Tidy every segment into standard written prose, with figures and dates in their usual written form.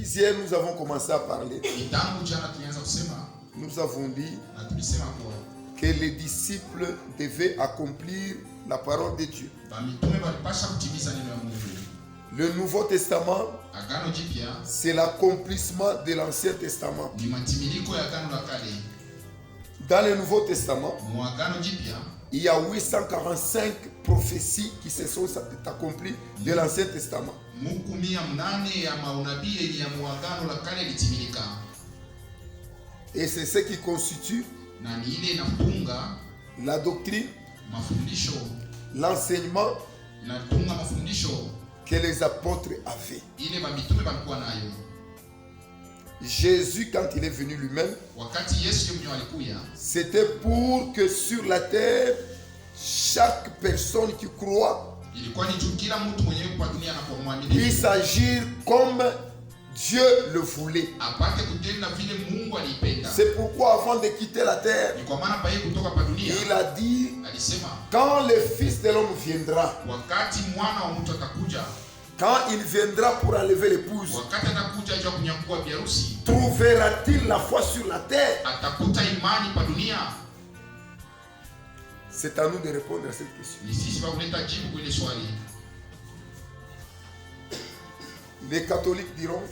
hier, nous avons commencé à parler. Nous avons dit que les disciples devaient accomplir la parole de Dieu. Le Nouveau Testament, c'est l'accomplissement de l'Ancien Testament. Dans le Nouveau Testament, il y a 845 prophéties qui se sont accomplies de l'Ancien Testament. Et c'est ce qui constitue la doctrine, l'enseignement que les apôtres avaient. Jésus, quand il est venu lui-même, c'était pour que sur la terre, chaque personne qui croit puisse agir comme Dieu le voulait. C'est pourquoi avant de quitter la terre, il a dit, quand le Fils de l'homme viendra, quand il viendra pour enlever l'épouse, trouvera-t-il la foi sur la terre? C'est à nous de répondre à cette question. Les catholiques diront,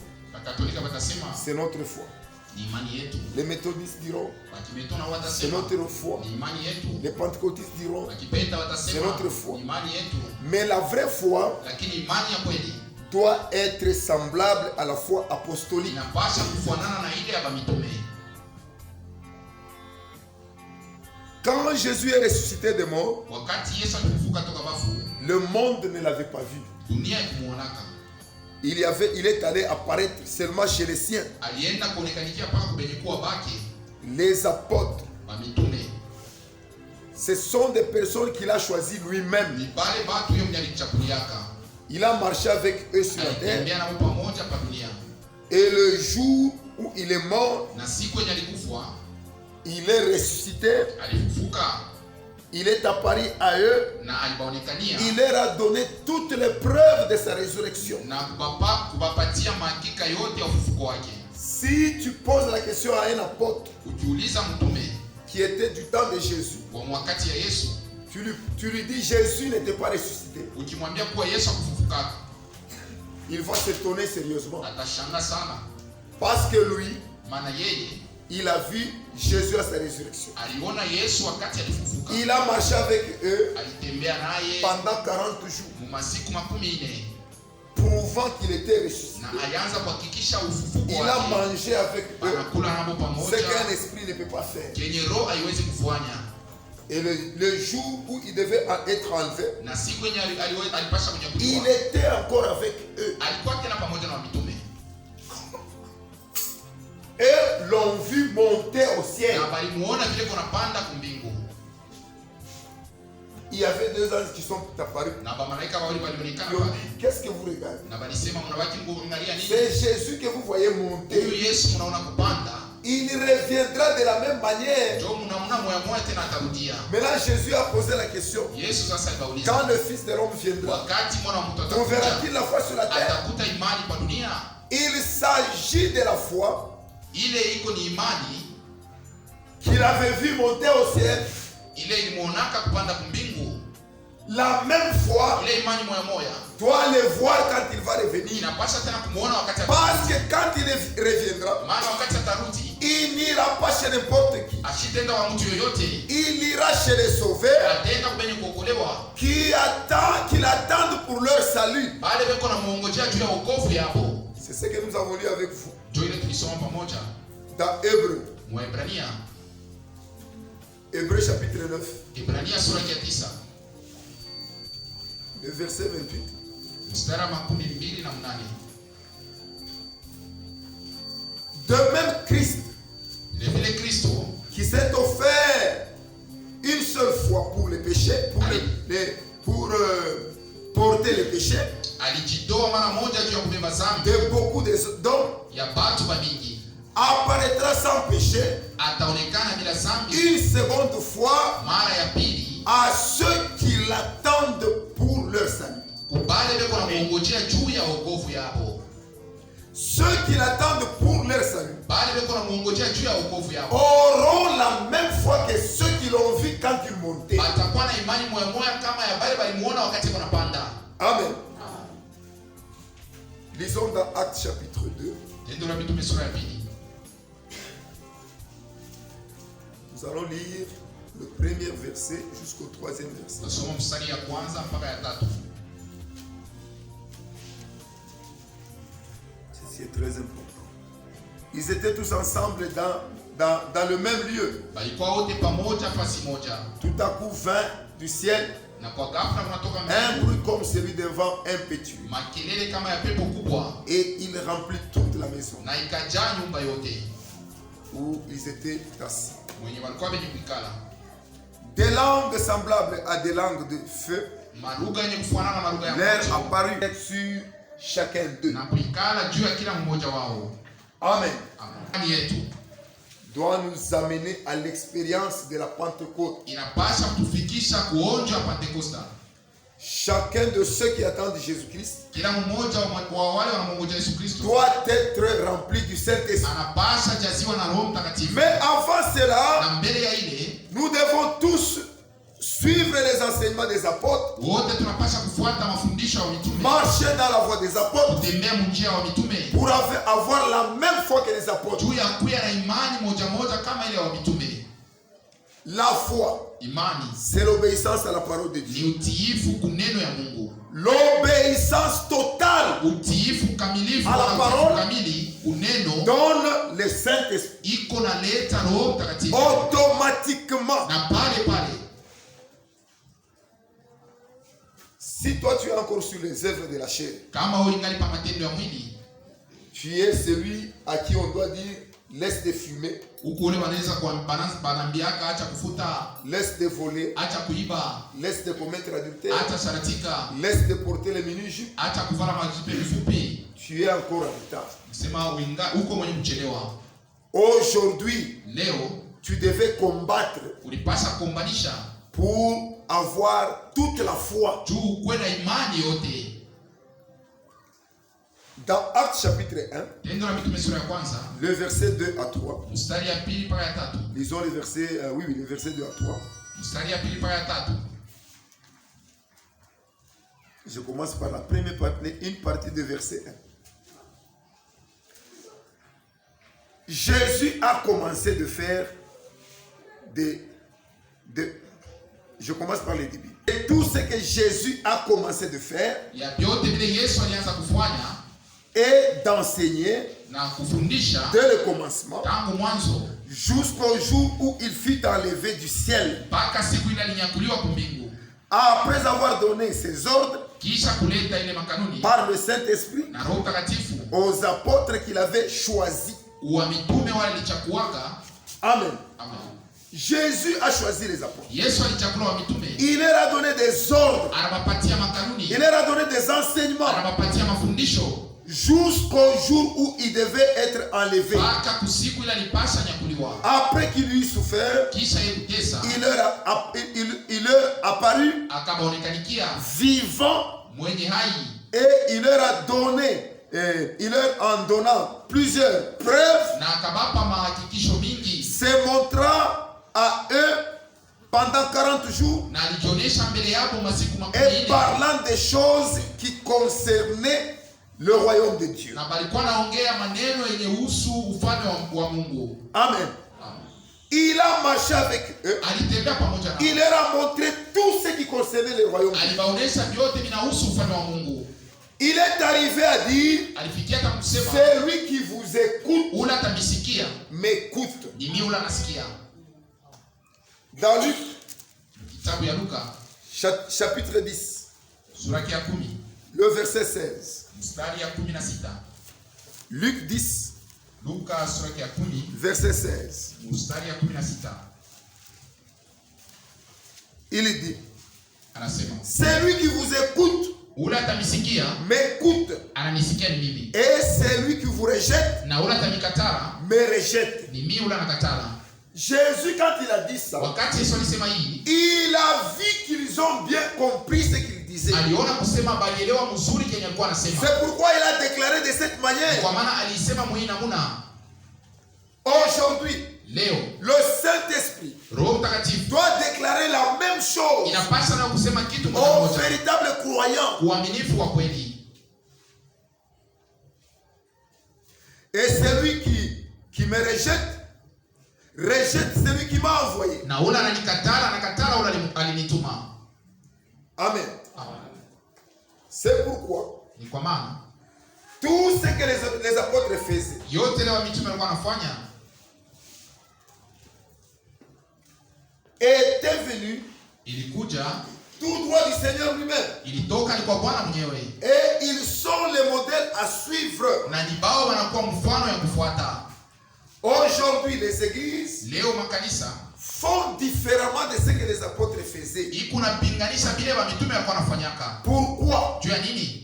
c'est notre foi. Les méthodistes diront, c'est notre foi. Les pentecôtistes diront, c'est notre foi. Mais la vraie foi doit être semblable à la foi apostolique. Quand Jésus est ressuscité des morts, le monde ne l'avait pas vu. Il est allé apparaître seulement chez les siens. Les apôtres, ce sont des personnes qu'il a choisies lui-même. Il a marché avec eux sur la terre. Et le jour où il est mort, il est ressuscité. Il est apparu à eux. Il leur a donné toutes les preuves de sa résurrection. Si tu poses la question à un apôtre qui était du temps de Jésus, tu lui dis Jésus n'était pas ressuscité, il va s'étonner sérieusement. Parce que lui, il a vu Jésus à sa résurrection. Il a marché avec eux pendant 40 jours, prouvant qu'il était ressuscité. Il a mangé avec eux, ce qu'un esprit ne peut pas faire. Et le jour où il devait être enlevé, il était encore avec eux. Et l'ont vu monter au ciel. Il y avait 2 anges qui sont apparus. Qu'est-ce que vous regardez? C'est Jésus que vous voyez monter. Il reviendra de la même manière. Maintenant Jésus a posé la question. Quand le Fils de l'homme viendra, trouvera-t-il la foi sur la terre? Il s'agit de la foi qu'il avait vu monter au ciel. La même foi doit le voir quand il va revenir. Parce que quand il reviendra, il n'ira pas chez n'importe qui. Il ira chez les sauvés qui attendent pour leur salut. C'est ce que nous avons lu avec vous dans Hébreu. Hébreu chapitre 9. Le verset 28. De même Christ, qui s'est offert une seule fois pour les péchés, pour porter les péchés de beaucoup d'hommes, apparaîtra sans péché une seconde fois à ceux qui l'attendent pour leur salut. ceux qui l'attendent pour leur salut auront la même foi que ceux qui l'ont vu quand ils montaient. Amen. Lisons dans Actes chapitre 2. Nous allons lire le premier verset jusqu'au troisième verset. Ceci est très important. Ils étaient tous ensemble dans le même lieu. Tout à coup vint du ciel un bruit comme celui d'un vent impétueux. Et il remplit toute la maison où ils étaient assis. Des langues semblables à des langues de feu leur apparurent sur chacun d'eux. Amen. Doit nous amener à l'expérience de la Pentecôte. Chacun de ceux qui attendent Jésus-Christ doit être rempli du Saint-Esprit. Mais avant cela, nous devons tous suivre les enseignements des apôtres, marcher dans la voie des apôtres pour avoir la même foi que les apôtres. La foi, c'est l'obéissance à la parole de Dieu. L'obéissance totale à la parole donne le Saint-Esprit automatiquement. Si toi tu es encore sur les œuvres de la chair, tu es celui à qui on doit dire laisse de fumer, laisse de voler, laisse de commettre adultère, laisse de porter les mini-jupes, tu es encore en retard. Aujourd'hui, tu devais combattre pour avoir toute la foi. Dans Actes chapitre 1, le verset 2 à 3. Lisons les versets, les versets 2 à 3. Je commence par la première partie, une partie de verset 1. Jésus a commencé de faire je commence par le début. Et tout ce que Jésus a commencé de faire et d'enseigner dès le commencement jusqu'au jour où il fut enlevé du ciel. Après avoir donné ses ordres par le Saint-Esprit aux apôtres qu'il avait choisis. Amen. Jésus a choisi les apôtres. Il leur a donné des ordres. Il leur a donné des enseignements jusqu'au jour où il devait être enlevé. Après qu'il eut souffert, il leur apparut vivant et il leur a donné, il leur en donnant plusieurs preuves, se montrant à eux pendant 40 jours et parlant des choses qui concernaient le royaume de Dieu. Amen. Il a marché avec eux. Il leur a montré tout ce qui concernait le royaume de Dieu. Il est arrivé à dire, celui qui vous écoute m'écoute. Dans Luc, chapitre 10, le verset 16. Luc 10, verset 16. Il dit, celui qui vous écoute m'écoute, et celui qui vous rejette me rejette. Jésus, quand il a dit ça, il a vu qu'ils ont bien compris ce qu'il disait. disait. Aliona kusema balielewa mzuri kenye alikuwa anasema. C'est pourquoi il a déclaré de cette manière. Kwa maana alisema mwenye namuna. Aujourd'hui, leo le Saint-Esprit Roho Mtakatifu doit déclarer la même chose. Inapaswa na kusema kitu au véritable croyant. Uaminifu wa kweli. Et celui qui me rejette celui qui m'a envoyé. Na ula ananikatala, anakatala ula alinituma. Amen. C'est pourquoi ni kwa maana tout ce que les apôtres faisaient, yote leo mitume walikuwa wanafanya, était venu ilikuja tout droit du Seigneur lui-même. Ilitoka ni kwa Bwana mwenyewe. Et ils sont les modèles à suivre. Na ni bao wanakuwa mfano ya kufuata. Aujourd'hui les églises leo makanisa font différemment de ce que les apôtres faisaient. Ikuna pinganisha vile wa mitume walikuwa wanafanyaka. Pourquoi? Juu ya nini?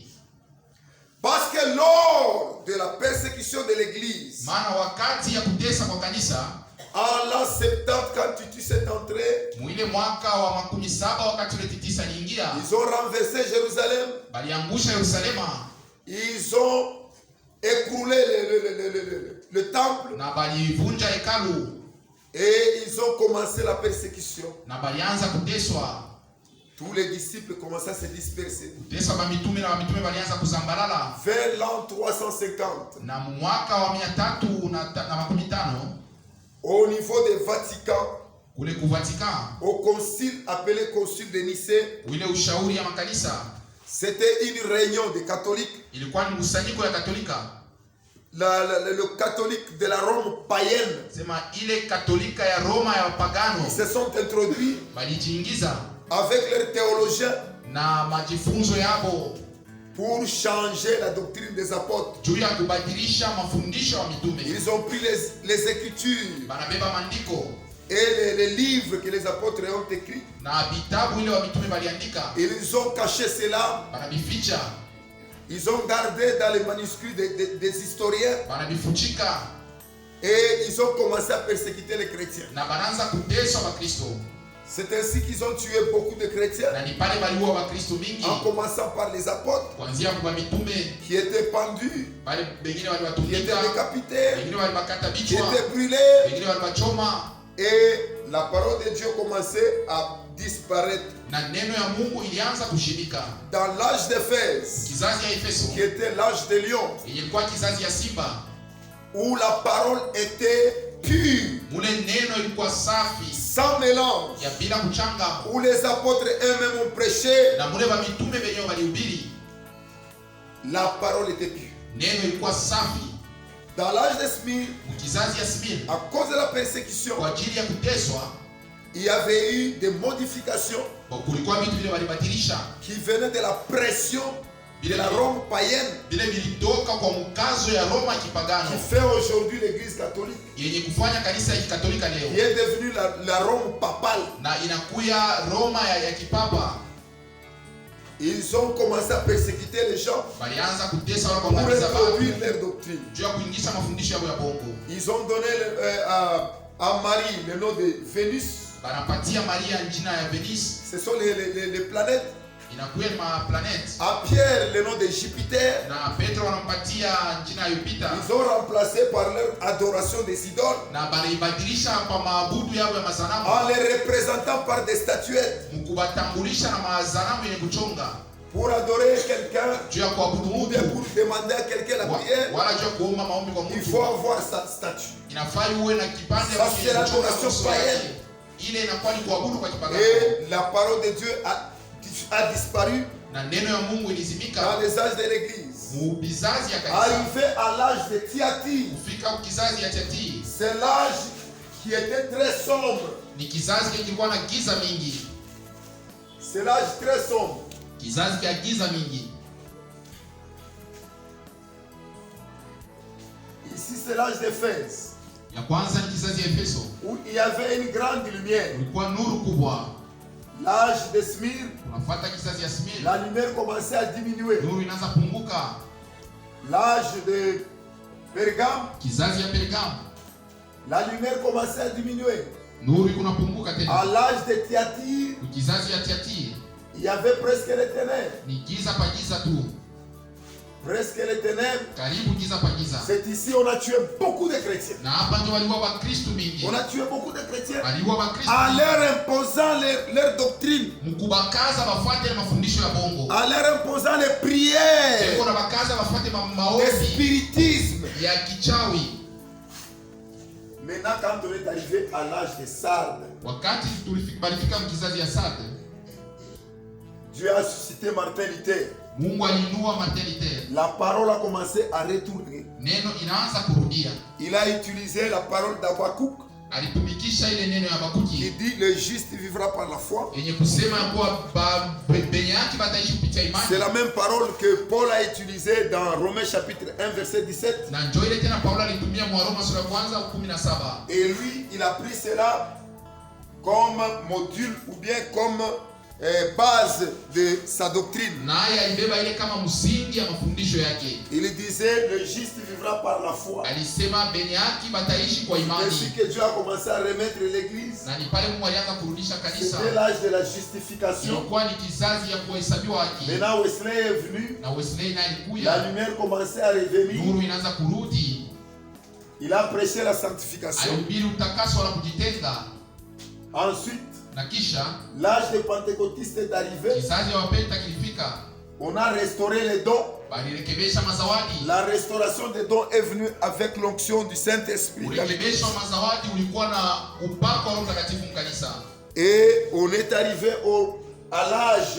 Parce que lors de la persécution de l'église, maana wakati ya kutesa kwa kanisa, en l'an 70 quand Titus est entré, mwile mwaka wa 17 wakati ule Titus aliingia, ils ont renversé Jérusalem, baliangusha Yerusalema, ils ont écroulé le temple, na balivunja hekalu, et ils ont commencé la persécution. Na balianza kuteswa. Tous les disciples commençaient à se disperser. Kuteswa ba mitume na ba mitume balianza kuzambalala. Vers l'an 350, na mwaka wa 350, au niveau de Vatican, kule ku Vatican, au concile appelé concile de Nicée, ile ushauri ya makanisa, c'était une réunion des catholiques. Ilikuwa ni mkusanyiko ya Katolika. Le catholique de la Rome païenne. Sema ile Katolika ya Roma ya pagano. Ils se sont introduits balijiingiza avec leurs théologiens na majifunzo yao pour changer la doctrine des apôtres. Juu ya kubadilisha mafundisho ya mitume. Ils ont pris les écritures banabeba maandiko et les livres que les apôtres ont écrits. Na vitabu ile wa mitume baliandika. Ils ont caché cela. Banabificha. Ils ont gardé dans les manuscrits des historiens. Banabifuchika. Et ils ont commencé à persécuter les chrétiens. Na bananza kuteswa wa Kristo. C'est ainsi qu'ils ont tué beaucoup de chrétiens. Na ni pale baliua wa Kristo mingi. En commençant par les apôtres. Kuanzia kwa mitume qui étaient pendus. Bale bengine qui étaient décapités. Bengine walibakata qui bichwa. étaient brûlés. Bengine walibachoma. Et la parole de Dieu commençait à disparaître. Na neno ya Mungu ilianza kushirika. Dans l'âge d'Éphèse, kizazi ya Efeso, qui était l'âge de lion, ilikuwa kizazi ya simba, où la parole était pure, mule neno ilikuwa safi, sans mélange, ya bila kuchanga, où les apôtres eux-mêmes ont prêché, na mule ba mitume benyo walihubiri, la parole était pure. Neno ilikuwa safi. Dans l'âge de Smyrne, kizazi ya Smyrne, à cause de la persécution, kwa ajili ya kuteswa, il y avait eu des modifications kulikuwa vitu vile walibadilisha, qui venaient de la pression de la Rome païenne, vile vilitoka kwa mkazo ya Roma kipagano, qui fait aujourd'hui l'église catholique, yenye kufanya kanisa ya Katolika leo, qui est devenue la Rome papale, na inakuya Roma ya kipapa. Ils ont commencé à persécuter les gens pour introduire leur doctrine. Ils ont donné à Marie le nom de Vénus. Ce sont les planètes. À Pierre le nom de Jupiter. Ils ont remplacé par leur adoration des idoles en les représentant par des statuettes. Pour adorer quelqu'un ou bien pour demander à quelqu'un la prière, il faut avoir sa statue. Ça c'est l'adoration païenne. Et la parole de Dieu a disparu dans les âges de l'église. Arrivé à l'âge de Thyatire, c'est l'âge qui était très sombre. C'est l'âge très sombre. Ici c'est l'âge d'Éphèse, où il y avait une grande lumière. L'âge de Smyrne, la lumière commençait à diminuer. L'âge de Pergame, la lumière commençait à diminuer. À l'âge de Thyatire, Il y avait presque les ténèbres. Ni giza pa giza tu. Presque les ténèbres. Karibu giza pa giza. C'est ici on a tué beaucoup de chrétiens. Na hapa ndio waliua Wakristo mingi. On a tué beaucoup de chrétiens. Waliua Wakristo. En leur imposant leur doctrine. Mkubakaza bafuate mafundisho ya bongo. En leur imposant les prières. Eko na bakaza bafuate maombi. Le spiritisme. Ya kichawi. Maintenant, quand on est arrivé à l'âge de Sardes, wakati tulifika mkizazi ya Sardes, Dieu a suscité Martin Luther. Mungu alinua Martin Luther. La parole a commencé à retourner. Neno inaanza kurudia. Il a utilisé la parole d'Habakkuk. Alitumikisha ile neno ya Habakuki. Il dit le juste vivra par la foi. Yenye kusema kwa benye yake bataishi kupitia imani. C'est la même parole que Paul a utilisée dans Romains chapitre 1 verset 17. Na njoo ile tena Paulo alitumia mwa Roma sura ya kwanza 17. Et lui, il a pris cela comme module ou bien comme base de sa doctrine. Naye alibeba ile kama msingi ya mafundisho yake. Il disait le juste vivra par la foi. Alisema benye yake bataishi kwa imani. Ainsi que Dieu a commencé à remettre l'église. Na ni pale Mungu alianza kurudisha kanisa. C'était l'âge de la justification. Ilikuwa ni kizazi ya kuhesabiwa haki. Maintenant Wesley est venu. Na Wesley naye alikuja. La lumière commençait à revenir. Nuru inaanza kurudi. Il a prêché la sanctification. Alihubiri utakaso na kujitenga. Ensuite, na kisha l'âge des pentecôtistes est arrivé. Kizazi ya wapenta kilifika. On a restauré les dons. Balirekebisha mazawadi. La restauration des dons est venue avec l'onction du Saint-Esprit. Urekebisha mazawadi ulikuwa na upako wa Roho Mtakatifu mkanisa. Et on est arrivé à l'âge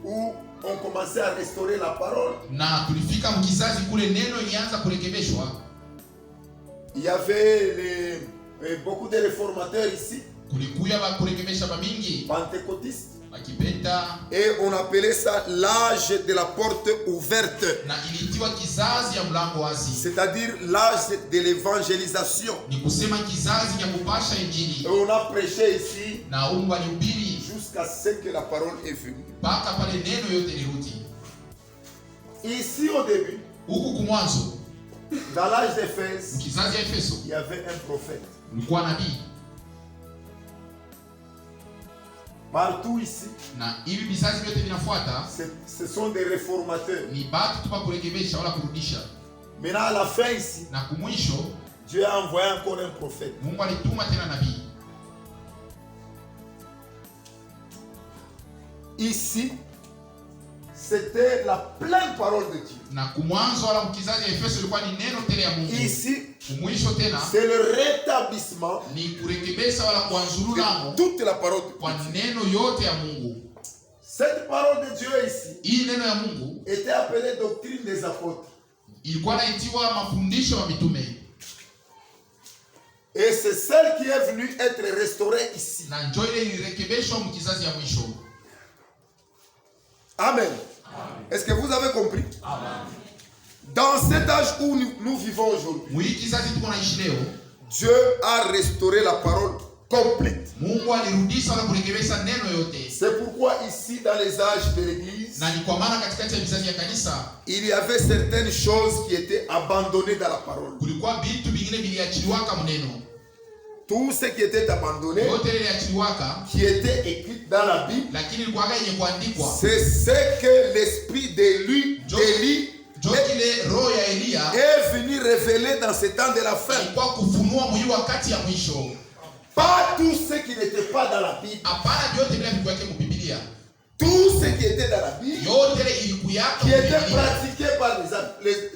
où on commençait à restaurer la parole. Na tulifika mkizazi kule neno ilianza kurekebishwa. Il y avait beaucoup de réformateurs ici. Kulikuya ba kurekebisha bamingi. Pentecôtistes. Akipenda. Et on appelait ça l'âge de la porte ouverte. Na ilitiwa kizazi ya mlango wazi. C'est-à-dire l'âge de l'évangélisation. Ni kusema kizazi ya kupasha injili. Et on a prêché ici. Na Mungu alihubiri jusqu'à ce que la parole est venue. Paka pale neno yote lirudi. Ici au début. Huku kumwanzo. Dans l'âge d'Éphèse. Kizazi ya Efeso. Il y avait un prophète. Ulikuwa nabii. Partout ici, na hivi vizazi vyote vinafuata, ce sont des réformateurs. Ni batu tu pa kurekebisha wala kurudisha. Maintenant à la fin ici, na kumwisho, Dieu a envoyé encore un prophète. Mungu alituma tena nabii. Ici, c'était la pleine parole de Dieu. Na kumwanzo wala mkizazi ya Efeso ilikuwa ni neno tele ya Mungu. Ici, kumwisho tena, c'est le rétablissement ni kurekebisha wala kuanzululamo toute la parole de Dieu. Kwa neno yote ya Mungu. Cette parole de Dieu ici, hii neno ya Mungu était appelée doctrine des apôtres. Ilikuwa naitiwa mafundisho ya mitume. Et c'est celle qui est venue être restaurée ici. Na njoo ile ilirekebishwa mkizazi ya mwisho. Amen. Est-ce que vous avez compris? Amen. Dans cet âge où nous vivons aujourd'hui, Dieu a restauré la parole complète. C'est pourquoi ici dans les âges de l'église, il y avait certaines choses qui étaient abandonnées dans la parole. Tout ce qui était abandonné, qui était écrit dans la Bible, c'est ce que l'esprit d'Élie est venu révéler dans ce temps de la fin. Pas tout ce qui n'était pas dans la Bible. Tout ce qui était dans la Bible, qui était pratiqué par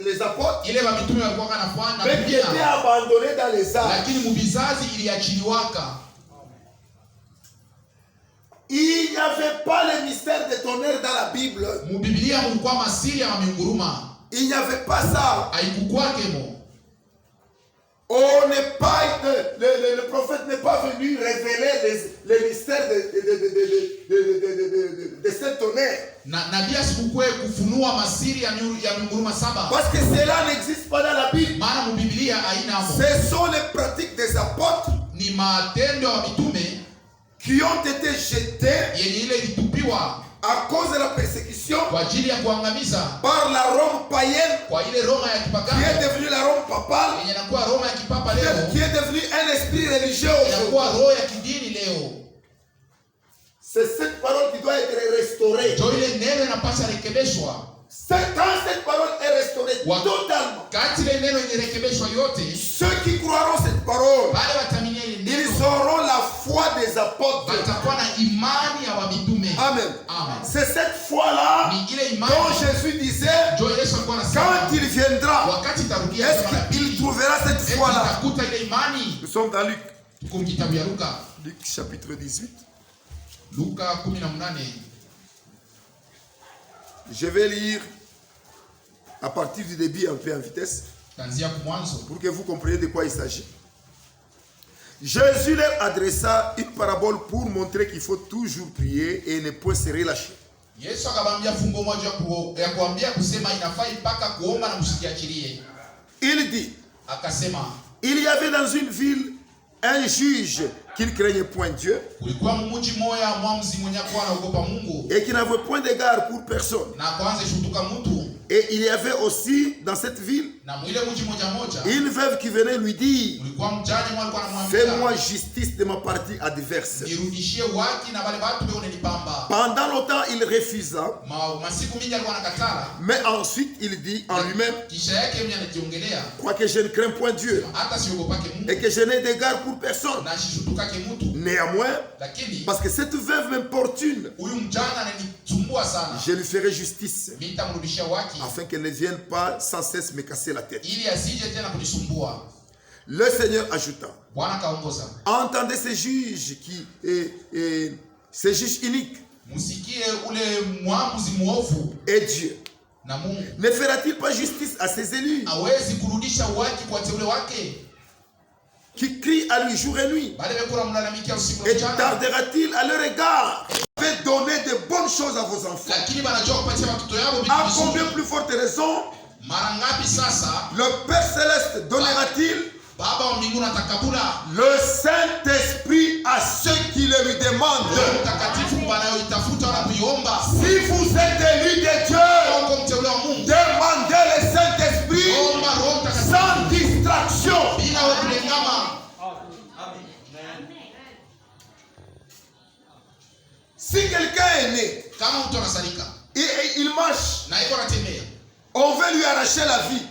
les apôtres, mais qui était abandonné dans les âges. Il n'y avait pas le mystère des tonnerres dans la Bible. Il n'y avait pas ça. On n'est pas, le prophète n'est pas venu révéler les mystères de ces tonnerres. Parce que cela n'existe pas dans la Bible. Ce sont les pratiques des apôtres qui ont été jetés à cause de la persécution par la Rome païenne qui est devenue la Rome papale, qui est devenue un esprit religieux aujourd'hui. C'est cette parole qui doit être restaurée. Jo ile neno inapaswa rekebishwa. Quand cette parole est restaurée totalement, ceux qui croiront cette parole, ils auront la foi des apôtres. Amen. C'est cette foi-là dont Jésus disait, quand il viendra, est-ce qu'il trouvera cette foi-là? Nous sommes dans Luc. Luc chapitre 18. Je vais lire à partir du début un peu en vitesse pour que vous compreniez de quoi il s'agit. Jésus leur adressa une parabole pour montrer qu'il faut toujours prier et ne point se relâcher. Il dit, il y avait dans une ville un juge qui ne craignait point Dieu et qui n'avait point d'égard pour personne. Et il y avait aussi dans cette ville une veuve qui venait lui dire, fais-moi justice de ma partie adverse. Pendant longtemps il refusa, mais ensuite il dit en lui-même, quoique je ne crains point Dieu et que je n'ai d'égard pour personne, néanmoins, parce que cette veuve m'importune, je lui ferai justice afin qu'elle ne vienne pas sans cesse me casser la tête. Le Seigneur ajouta, entendez ces juges ces juges uniques, et Dieu ne fera-t-il pas justice à ses élus qui crient à lui jour et nuit? Et tardera-t-il à leur égard? Vous avez donné de bonnes choses à vos enfants. À combien plus forte raison le Père Céleste donnera-t-il le Saint-Esprit à ceux qui le lui demandent? Si vous êtes élus de Dieu, demandez le Saint-Esprit sans distraction. Si quelqu'un est né et il marche, on veut lui arracher la vie,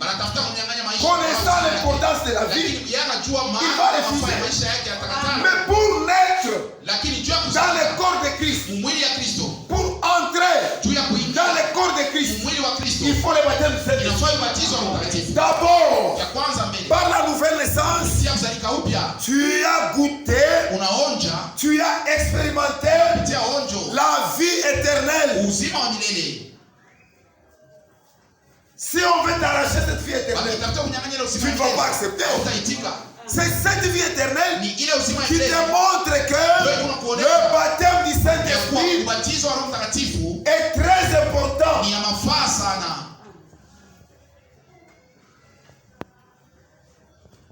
connaissant l'importance de la vie, il va refuser. Mais pour naître dans le corps de Christ, pour entrer dans le corps de Christ, il faut le baptême du Saint-Esprit. D'abord, par la nouvelle naissance, tu as goûté, tu as expérimenté la vie éternelle. Si on veut t'arracher cette vie éternelle, tu ne vas pas accepter. C'est cette vie éternelle qui démontre que le baptême du Saint-Esprit est très important.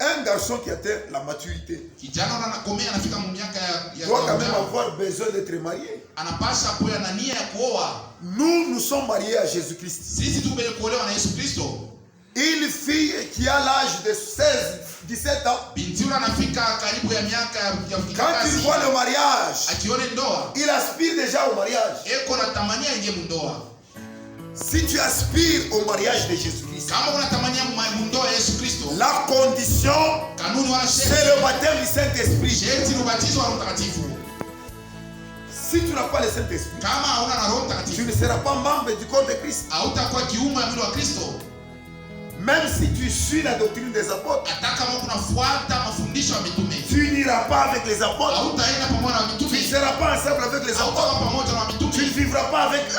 Un garçon qui atteint la maturité doit quand même avoir besoin d'être marié. Nous sommes mariés à Jésus-Christ. Une fille qui a l'âge de 17 ans, quand il voit le mariage, il aspire déjà au mariage. Si tu aspires au mariage de Jésus-Christ, la condition, c'est le baptême du Saint-Esprit. Si tu n'as pas le Saint-Esprit, tu ne seras pas membre du corps de Christ. Même si tu suis la doctrine des apôtres, tu n'iras pas avec les apôtres. Tu ne seras pas ensemble avec les apôtres. Tu ne vivras pas avec eux.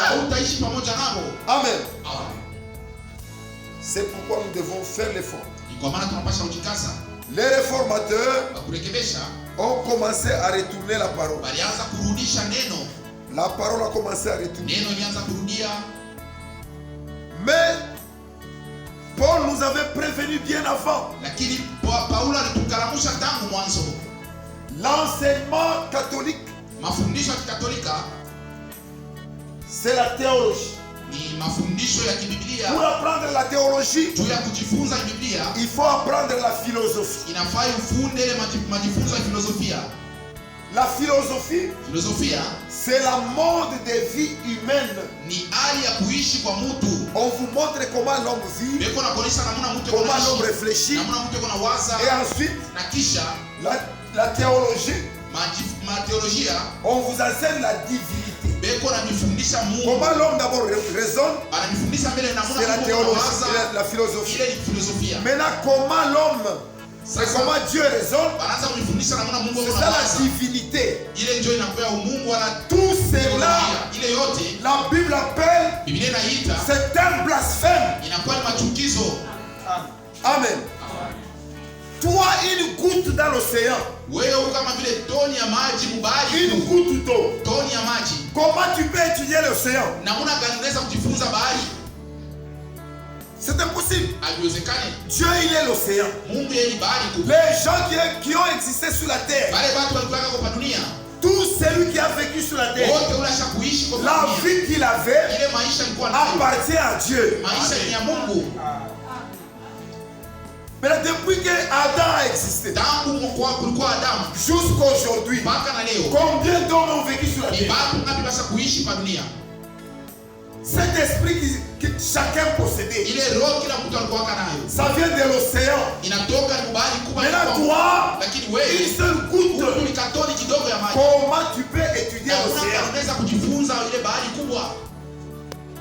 Amen. C'est pourquoi nous devons faire l'effort. Les réformateurs ont commencé à retourner la parole. La parole a commencé à retourner. Mais Paul nous avait prévenu bien avant. L'enseignement catholique, c'est la théologie. Pour apprendre la théologie, il faut apprendre la philosophie. La philosophie, c'est la mode de vie humaine. On vous montre comment l'homme vit, comment l'homme réfléchit, et ensuite la théologie. On vous enseigne la divinité. Comment l'homme d'abord raisonne, c'est la théologie, la philosophie. Maintenant, comment l'homme, c'est comment Dieu raisonne, c'est ça la divinité. Tout cela, la Bible appelle, c'est un blasphème. Amen. Toi, une goutte dans l'océan, une goutte d'eau, comment tu peux étudier l'océan? C'est impossible. Dieu, il est l'océan. Les gens qui ont existé sur la terre, tout celui qui a vécu sur la terre, la vie qu'il avait appartient à Dieu. Mais depuis que Adam a existé, jusqu'à aujourd'hui, combien d'hommes ont vécu sur la terre? Cet esprit que chacun possédait, ça vient de l'océan. Maintenant toi, une seule goutte, comment tu peux étudier l'océan?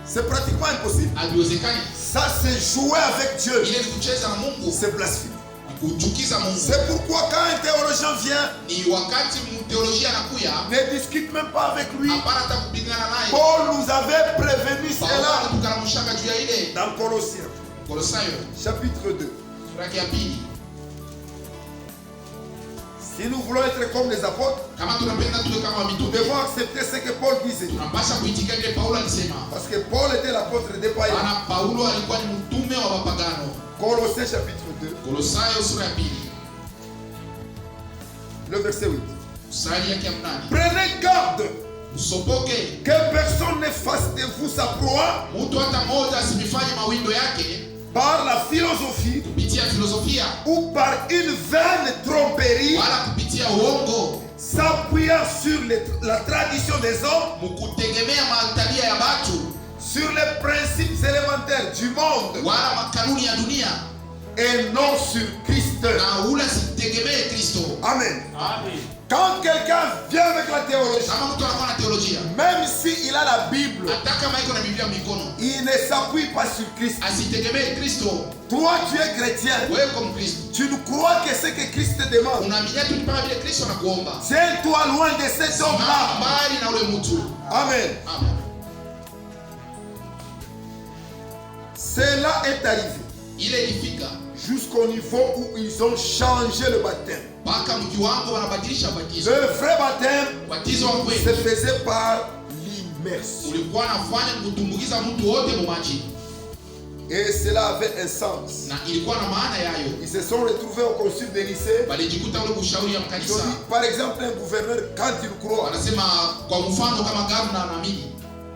C'est pratiquement impossible. Ça, c'est jouer avec Dieu. C'est blasphème. C'est pourquoi quand un théologien vient, ne discute même pas avec lui. Paul nous avait prévenu cela dans Colossiens, chapitre 2. Si nous voulons être comme les apôtres, nous devons accepter ce que Paul disait. Parce que Paul était l'apôtre des païens. Colossiens chapitre 2. Le verset 8. Prenez garde que personne ne fasse de vous sa proie par la philosophie ou par une vaine tromperie, s'appuyant sur la tradition des hommes, sur les principes élémentaires du monde et non sur Christ. Amen. Quand quelqu'un vient avec la théologie, même s'il a la Bible, il ne s'appuie pas sur Christ. Toi, tu es chrétien. Tu ne crois que ce que Christ te demande. Tiens-toi loin de cet homme-là. Amen. Cela est arrivé jusqu'au niveau où ils ont changé le baptême. Le vrai baptême se faisait par l'immersion. Et cela avait un sens. Ils se sont retrouvés au concile de Nicée. Ils ont dit, par exemple, un gouverneur, quand il croit,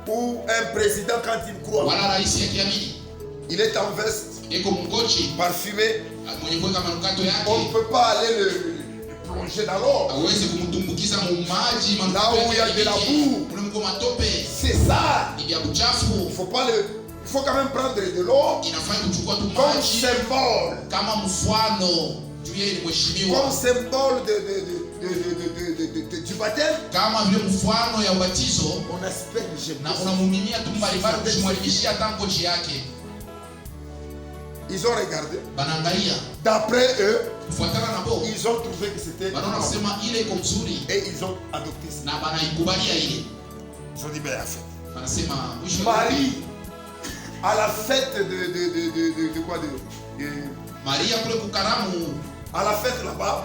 ou un président, quand il croit, il est en veste, parfumé. On ne peut pas aller le plonger dans l'eau. Là où il y a de la boue, c'est ça. Il faut quand même prendre de l'eau comme symbole. Comme symbole du baptême. On aspecte ils ont regardé. D'après eux, ils ont trouvé que c'était et ils ont adopté ça. Ils ont dit, ben, Marie, à la fête de quoi à la fête là-bas,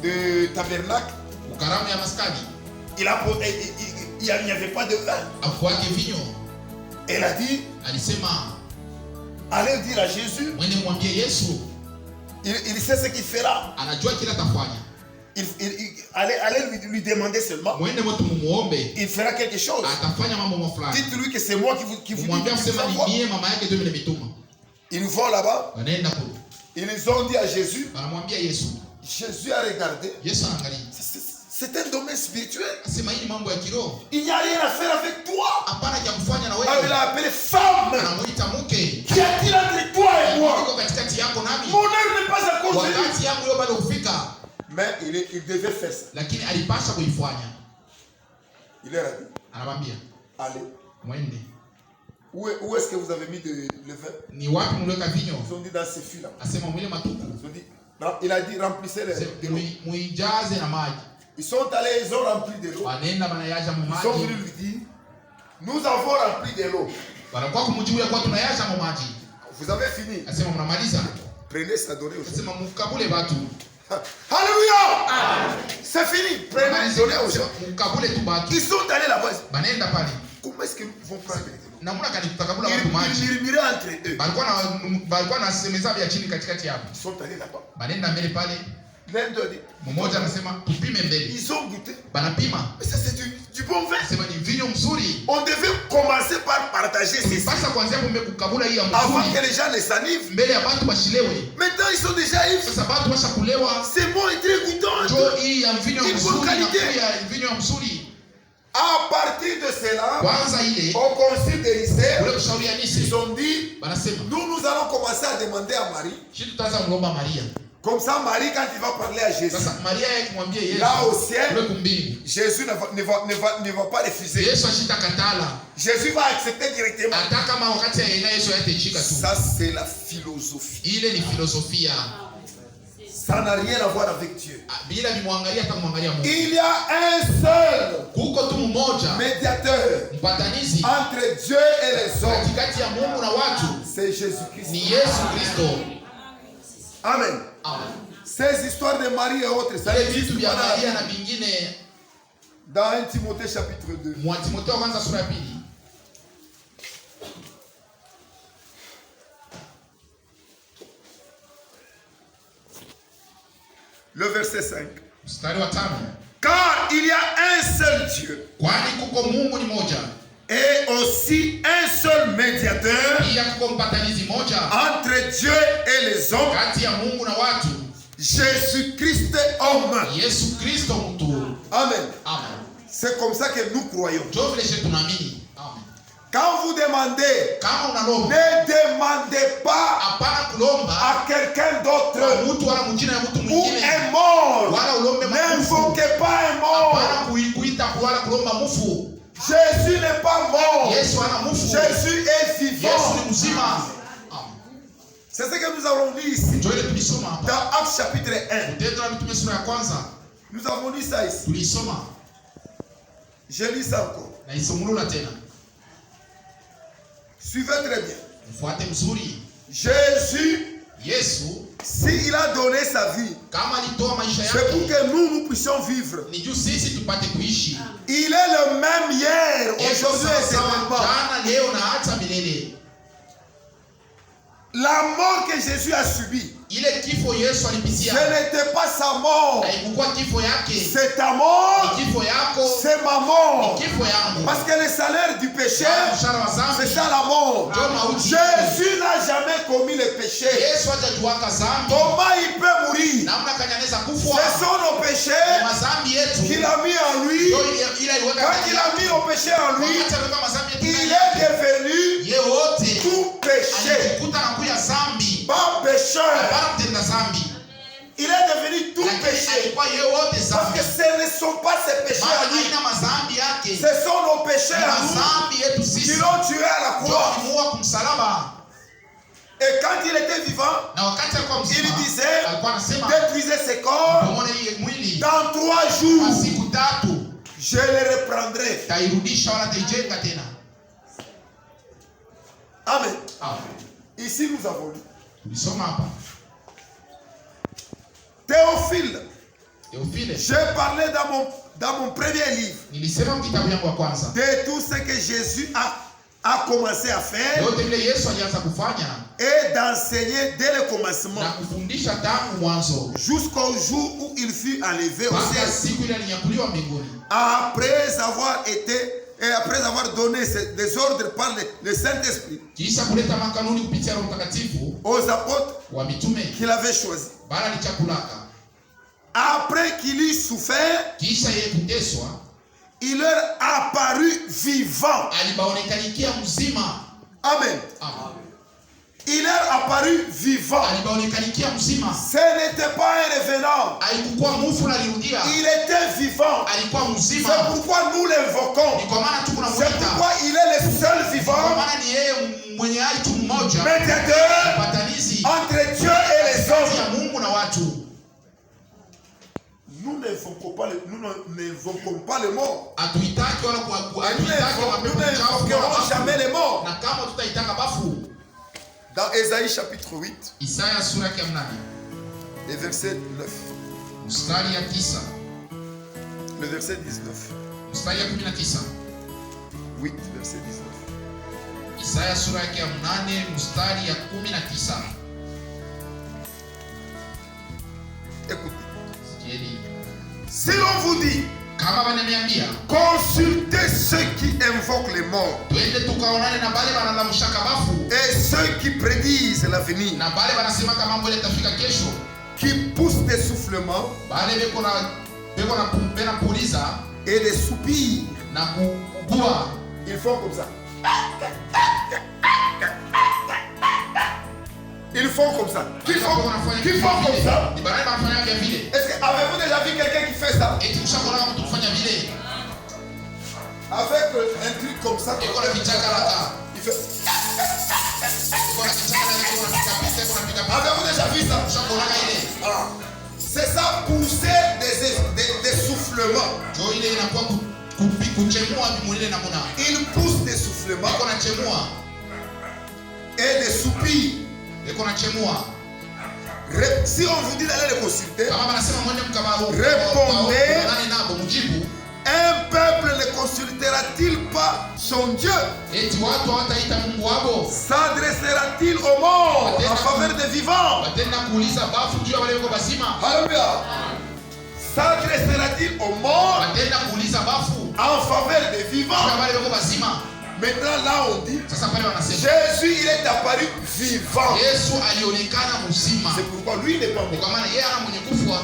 de tabernacle, il n'y avait pas de vin. Elle a dit, allez dire à Jésus, il sait ce qu'il fera. Allez lui demander seulement. Il fera quelque chose. Dites-lui que c'est moi qui vous dis. Ils vont là-bas. Ils ont dit à Jésus. Jésus a regardé. C'est un domaine spirituel. Asema hii mambo ya kiroho. Il n'y a rien à faire avec toi. Hapana cha kufanya na wewe. Il l'a appelé femme. Anamuita mke. Qu'y a-t-il entre toi et moi? Iko katikati yako nami. Mon heure n'est pas encore venue. Wakati yangu yo bado kufika. Mais il devait faire ça. Lakini alipaswa kuifanya. Il leur a dit. Anamwambia, allez. Mwende. Où est-ce que vous avez mis le vin? Ni wapi mliweka vinyo? Ils ont dit dans ces fûts là. Asema mwile matuku. Ils ont dit, non, il a dit remplissez les muijaze na maji. Ils sont allés, ils ont rempli de l'eau. Wanaenda banayaja mu maji. Ils sont venus lui dire, nous avons rempli de l'eau. Wanakuwa kumjua kwa tunayaja mu maji. Vous avez fini. Asema mnamaliza. Prenez ça, donnez aux gens. Asema mukabule watu. Alléluia! C'est fini. Prenez, donnez aux gens. Mukabule tu watu. Ils sont allés là-bas. Banaenda pale. Comment est-ce qu'ils vont prendre? Namuna kani tutakabula watu maji. Ils murmuraient entre eux. Balikuwa na semeza vya chini katikati hapo. Ils sont allés là-bas. Banaenda mbele pale. L'un d'eux dit, mmoja anasema tupime mbele. Ils ont goûté. Banapima. Mais ça c'est du bon vin. Sema ni vinyo mzuri. On devait commencer par partager ces Pasa kuanzia kumbe kukabula hii ya mzuri. avant que les gens ne s'enivent. Mbele ya watu bashilewe. Maintenant ils sont déjà ivres. Sasa watu washakulewa. C'est bon et très goûtant. Jo hii ya vinyo mzuri na ya vinyo mzuri. À partir de cela, kwanza ile au concile de Nicée, ule kushauri ya Nicée ils ont dit, banasema nous allons commencer à demander à Marie. Sisi tutaanza kumwomba Maria. Comme ça, Marie, quand il va parler à Jésus, sasa Maria yakimwambia Yesu là au ciel, ule kumbingu Jésus ne va pas refuser. Yesu ashitakatala. Jésus va accepter directement. Hata kama wakati ya Yesu yatachika tu. Ça c'est la philosophie. Ile ni filosofia. Ça n'a rien à voir avec Dieu. Bila nimwangalia hata kumwangalia Mungu. Il y a un seul kuko tu mmoja médiateur mpatanizi entre Dieu et les hommes. Katikati ya Mungu na watu. C'est Jésus-Christ. Ni Yesu Kristo. Amen. Amen. Ces histoires de Marie et autres, ça existe vya Maria na vingine dans 1 Timothée chapitre 2. Mwa Timotheo kwanza sura ya 2. Le verset 5. Mstari wa 5. Car il y a un seul Dieu. Kwani kuko Mungu ni moja. Et aussi un seul médiateur entre Dieu et les hommes, Jésus-Christ homme. Amen. C'est comme ça que nous croyons. Quand vous demandez, ne demandez pas à quelqu'un d'autre ou un mort. N'invoquez pas un mort. Jésus n'est pas mort. Jésus est vivant. C'est ce que nous avons lu ici. Dans Actes chapitre 1. Nous avons lu ça ici. Je lis ça encore. Suivez très bien. Jésus, s'il a donné sa vie, c'est pour que nous puissions vivre. Il est le même hier, aujourd'hui et éternellement. La mort que Jésus a subie, ce n'était pas sa mort. C'est ta mort, c'est ma mort. Parce que le salaire du péché, c'est ça la mort. Jésus n'a jamais commis le péché. Comment il peut mourir? Ce sont nos péchés qu'il a mis en lui. Quand il a mis nos péchés en lui, il est devenu tout péché. Pas pécheur. Il est devenu tout péché. Parce que ce ne sont pas ses péchés à lui. Ce sont nos péchés à nous qui l'ont tué à la croix. Et quand il était vivant, il disait, détruisez ses corps. Dans 3 jours, je les reprendrai. Amen. Ici nous avons lu. Théophile. J'ai parlé dans mon premier livre de tout ce que Jésus a commencé à faire et d'enseigner dès le commencement jusqu'au jour où il fut enlevé au ciel après avoir donné des ordres par le Saint-Esprit aux apôtres qu'il avait choisis. après qu'il eut souffert, kisha yeye kuteswa, il leur apparut vivant. alibaonekanikia mzima. Amen. Amen. Il leur apparut vivant. alibaonekanikia mzima. Ce n'était pas un revenant. Haikuwa mufu na lirudia. Il était vivant. Alikuwa mzima. C'est pourquoi nous l'invoquons. Ni kwa maana C'est tunamuita. pourquoi il est le seul Kwa vivant. maana ni yeye mwenye hai tu mmoja. Médiateur Mpatanizi entre Dieu et les kati hommes. ya Mungu na watu. Nous n'invoquons pas les morts. Hatuitaki wala Nous hatuitaki mapepo chafu n'invoquerons jamais les morts. na kama tutaitaka bafu. Dans Ésaïe chapitre 8, Isaya sura ya 8, le verset 9, mstari ya 9, le verset 19. mstari ya 19. 8, verset 19. Isaya sura ya 8 mstari ya 19. Écoutez. Sikieni. Si l'on vous dit, Kama wananiambia consultez ceux qui invoquent les morts twende tukaonane na bale banalamushaka bafu et ceux qui prédisent l'avenir, na bale banasemaka mambo ile tafika kesho, qui poussent des soufflements bale beko na puliza et des soupirs, na kugua. ils font comme ça. Ils font comme ça. Qui font comme ça? Ni bale banafanya vya vile. Est-ce que avez-vous déjà vu quelqu'un qui fait ça? Eti mshakoona mtu kufanya vile Avec un truc comme ça, iko na kichaka laka, il fait. iko na kichaka laka, iko na pika iko na pika. Avez-vous déjà vu ça? Mshakoona ile Ah. C'est ça, pousser des soufflements. jo ile inakuwa kuchemua bimulile na muna. Il pousse des soufflements Iko na chemua et des soupirs. iko na chemua. Si on vous dit d'aller les consulter, Kama banasema mwende mkabaru Répondez. nani nabo mjibu. un peuple ne consultera-t-il pas son Dieu? Eti watu hawataita Mungu wao. S'adressera-t-il aux morts en faveur des vivants? Watenda kuuliza bafu juu ya wale wako basima. Alléluia. S'adressera-t-il aux morts Watenda kuuliza bafu en faveur des juu vivants? ya wale wako basima. Maintenant, là, on dit Sasa pale wanasema Jésus, il est apparu vivant. Yesu alionekana mzima. C'est pourquoi lui n'est pas Ni mort. kwa maana yeye ana mwenye kufwa.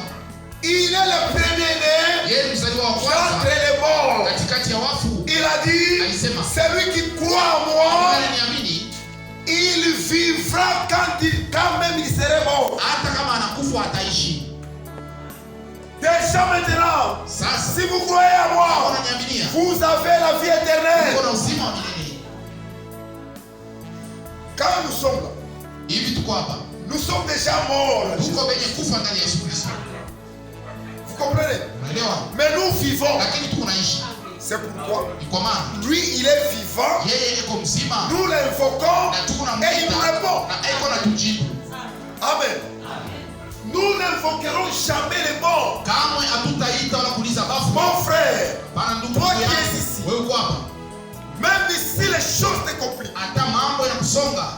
Il est le premier-né Yeye ni mzaliwa wa entre kwanza les morts. katikati ya wafu. Il a dit, Alisema celui qui croit en moi, niamini il vivra quand même il serait mort. hata kama anakufa ataishi. Déjà maintenant, Sasa si vous croyez à moi, unaniaminia vous avez la vie éternelle. uko na uzima wa milele. Quand nous sommes là, Hivi tuko hapa nous sommes déjà morts. Là, tuko benye kufa ndani ya Yesu Kristo. vous comprenez? Unaelewa? Mais nous vivons. Lakini tuko naishi. C'est pourquoi Ni kwa maana lui, il est vivant. yeye iko mzima Nous l'invoquons na tuko na et il nous mwita répond. na iko na tujibu. Amen. Nous n'invoquerons jamais les morts. Kamwe hatutaita wala kuuliza bafu. Mon frère, Bana ndugu Toi qui yangu, es ici. wewe uko hapa. même si les choses te compliquent, Hata mambo yanakusonga,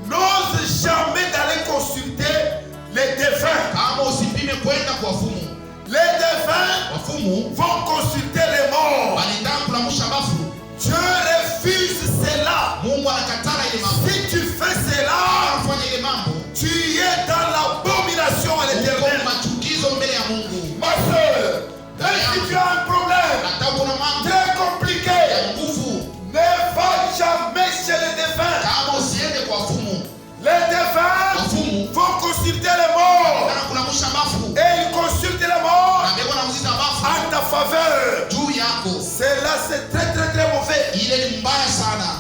n'ose jamais d'aller consulter les défunts. kama usipime kwenda kwa wafumu. Les défunts Wafumu vont consulter les morts. walitaka kulamusha bafu. Dieu refuse cela. Mungu anakatala ile mambo. Si tu fais cela, Kufanya ile mambo tu es dans l'abomination à uko l'éternel. machukizo mbele ya Mungu. Ma soeur, même si tu as un problème Hata uko na mambo très compliqué, ya nguvu, ne va jamais chez les défunts. kama usiende kwa wafumu. Les défunts Wafumu vont consulter les morts. wanataka kulamusha bafu Et ils consultent les morts na mbele wanauliza bafu en ta faveur. juu yako. Cela, c'est très très très mauvais. Ile ni mbaya sana.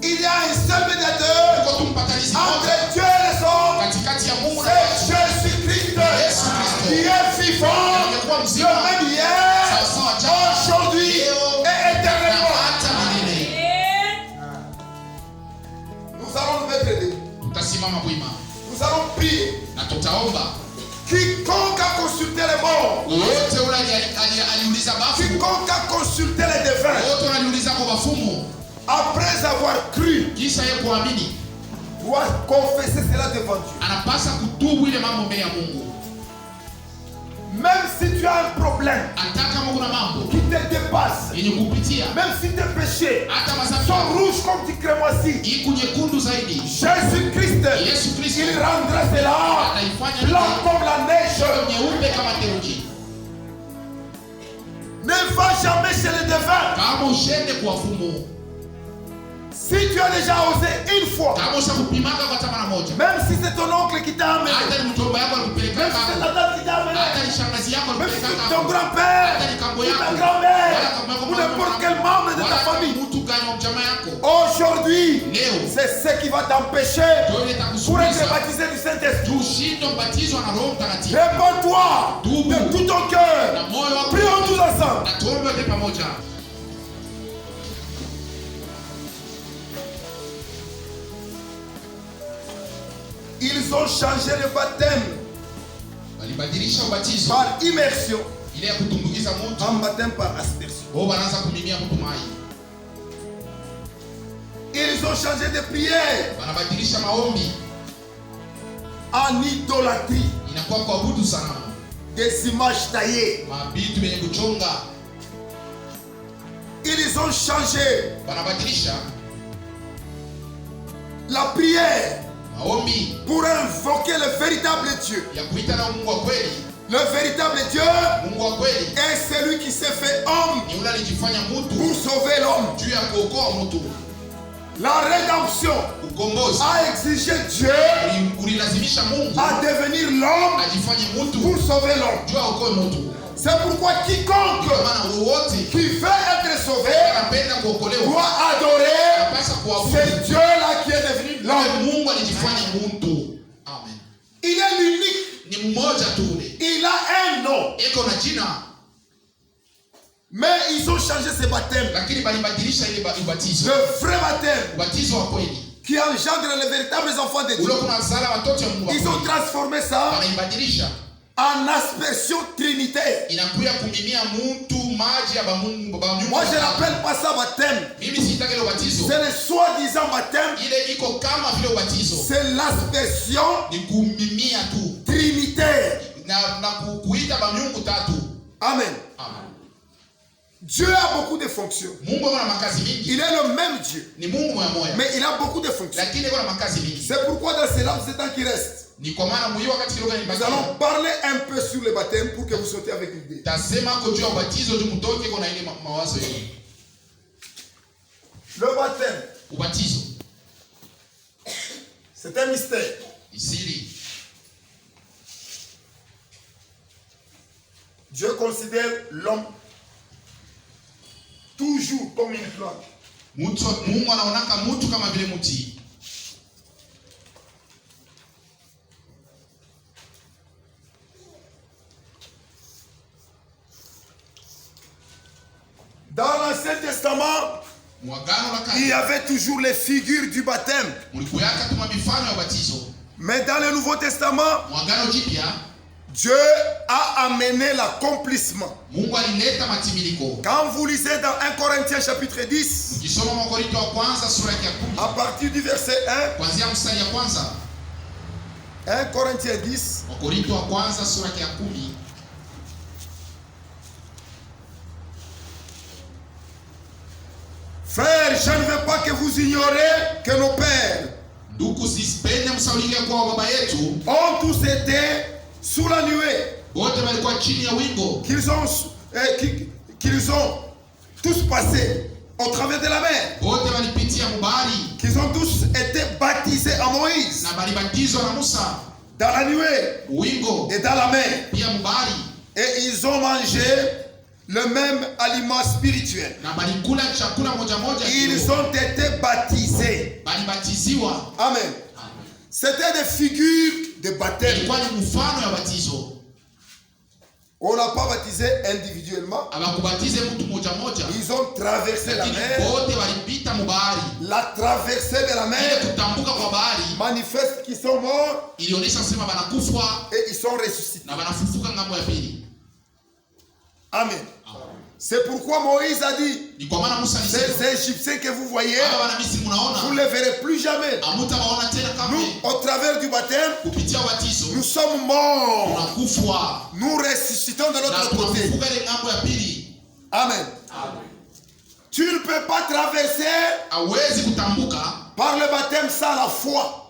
Il y a un seul médiateur Uko tu mpatanizi mmoja entre Dieu et les hommes. katikati ya Mungu na C'est watu. Jésus-Christ Yesu Kristo. qui est vivant, Amekuwa le mzima même hier, sawasawa jana, aujourd'hui leo et na éternellement. hata milele. Nous allons nous mettre debout. Tutasimama wima Nous allons prier. na tutaomba. Quiconque a consulté les morts, Wote ule aliuliza bafu, quiconque a consulté les défunts, wote wanaliuliza kwa wafumu, après avoir cru, kisha yeye kuamini, doit confesser cela devant Dieu. anapasa kutubu ile mambo mbele ya Mungu. Même si tu as un problème Hata kama kuna mambo qui te dépasse, yenye kupitia, même si tes péchés hata masafi sont rouges comme du crémoisi, iko nyekundu zaidi, Jésus-Christ, Yesu Kristo il rendra cela ataifanya blanc comme la neige. nyeupe kama theology. Ne va jamais chez les devins. Kama ushende kwa fumu. Si tu as déjà osé une fois, kama ushakupimaka kwa tamana moja, même si c'est ton oncle qui t'a amené, hata ni mtomba yako alikupeleka même si c'est kama, ta tante qui t'a amené, hata ni shangazi yako même si alikupeleka c'est kama, ton grand-père, hata ni kambo ou yako, ta grand-mère, wala kambo yako, ou n'importe quel membre de ta famille. mtu gani wa mjamaa yako. Aujourd'hui, Leo c'est ce qui va t'empêcher ndio pour itakusumbua être baptisé du Saint-Esprit. tushindo kubatizwa na Roho Mtakatifu. Réponds-toi de tout ton cœur. Na moyo wako. Prions tous ensemble. Na tuombe wote pamoja. Ils ont changé le baptême Walibadilisha ubatizo par immersion ile ya kutumbukiza mtu en baptême par aspersion. wao wanaanza kumimia mtu mai. Ils ont changé de prière Wanabadilisha maombi en idolâtrie, inakuwa kuabudu sanamu, des images taillées. mabitu yenye kuchonga. Ils ont changé Wanabadilisha la prière maombi pour invoquer le véritable Dieu. ya kuita na Mungu wa kweli. Le véritable Dieu Mungu wa kweli est celui qui s'est fait homme ni yule alijifanya pour mtu sauver l'homme. juu ya kuokoa mtu. La rédemption Ukombozi a exigé Dieu ulilazimisha Mungu à devenir l'homme ajifanye mtu pour sauver l'homme. juu aokoe mtu. C'est pourquoi quiconque Kwa maana wote qui veut être sauvé anapenda kuokolewa doit adorer anapaswa kuabudu ce Dieu-là qui est devenu yule l'homme. Mungu alijifanya mtu. Amen. Il est l'unique. Ni mmoja tu ule. Il a un nom. Eko na jina. Mais ils ont changé ce baptême. Lakini balibadilisha ile ubatizo. Le vrai baptême Ubatizo wa kweli. qui engendre les véritables enfants de Dieu. Ule kuna sala watoto wa Mungu. Ils ont transformé ça Wanaibadilisha. en aspersion trinitaire. Inakuya kumimia mtu maji ya Mungu baba Mungu. Moi je n'appelle pas ça baptême. Mimi sitaki ile ubatizo. C'est le soi-disant baptême. Ile iko kama vile ubatizo. C'est l'aspersion Ni kumimia tu. trinitaire. Na kuita baba Mungu tatu. Amen. Amen. Dieu a beaucoup de fonctions. Mungu ana makazi mingi. Il est le même Dieu. Ni Mungu moya. Mais il a beaucoup de fonctions. Lakini iko na makazi mingi. C'est pourquoi dans ces laps de temps qui restent, Ni kwa maana mwiwa wakati kidogo ni nous allons parler un peu sur le baptême pour que vous sautiez avec une idée. tasema ko juu ya ubatizo juu mtoke kuna ile mawazo yenu. Le baptême, Ubatizo c'est un mystère. isiri. Dieu considère l'homme toujours comme une plante. Mungu anaonaka mtu kama vile mti. Dans l'Ancien Testament, il y avait toujours les figures du baptême. Mais dans le Nouveau Testament, Dieu a amené l'accomplissement. Quand vous lisez dans 1 Corinthiens chapitre 10, à partir du verset 1, 1 Corinthiens 10, frères, je ne veux pas que vous ignorez que nos pères ont tous été sous la nuée, qu'ils ont tous passé au travers de la mer, qu'ils ont tous été baptisés à Moïse dans la nuée et dans la mer, et ils ont mangé le même aliment spirituel. Ils ont été baptisés. Amen. C'était des figures de baptême. On n'a pas baptisé individuellement. Ils ont traversé la mer. La traversée de la mer manifeste qu'ils sont morts et ils sont ressuscités. Amen. C'est pourquoi Moïse a dit, ces Égyptiens que vous voyez, vous ne les verrez plus jamais. Nous, au travers du baptême, nous sommes morts. Nous ressuscitons de l'autre côté. Amen. Tu ne peux pas traverser par le baptême sans la foi.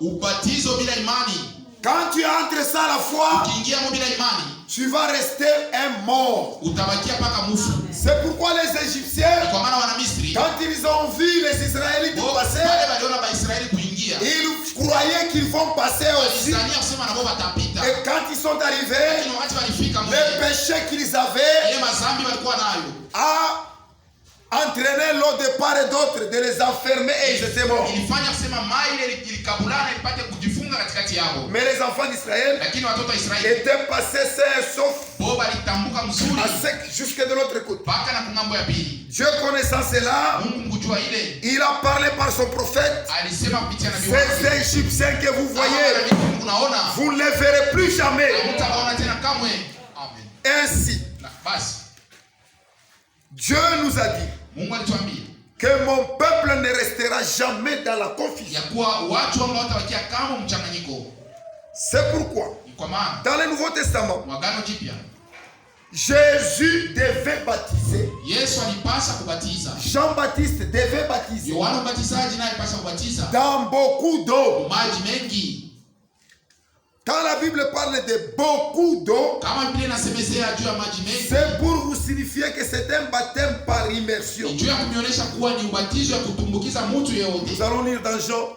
Quand tu entres sans la foi, tu vas rester un mort. C'est pourquoi les Égyptiens, quand ils ont vu les Israélites passer, ils croyaient qu'ils vont passer aussi. Et quand ils sont arrivés, les péchés qu'ils avaient a entraîné l'autre de part et d'autre de les enfermer et ils étaient morts. Mais les enfants d'Israël étaient passés sains et saufs à sec jusque de l'autre côté. Dieu connaissant cela, il a parlé par son prophète. Ces Égyptiens que vous voyez, vous ne les verrez plus jamais. Ainsi, Dieu nous a dit que mon peuple ne restera jamais dans la confusion. C'est pourquoi, dans le Nouveau Testament, Jésus devait baptiser. Jean-Baptiste devait baptiser dans beaucoup d'eau. Quand la Bible parle de beaucoup d'eau, c'est pour vous signifier que c'est un baptême par immersion. Nous allons lire dans Jean,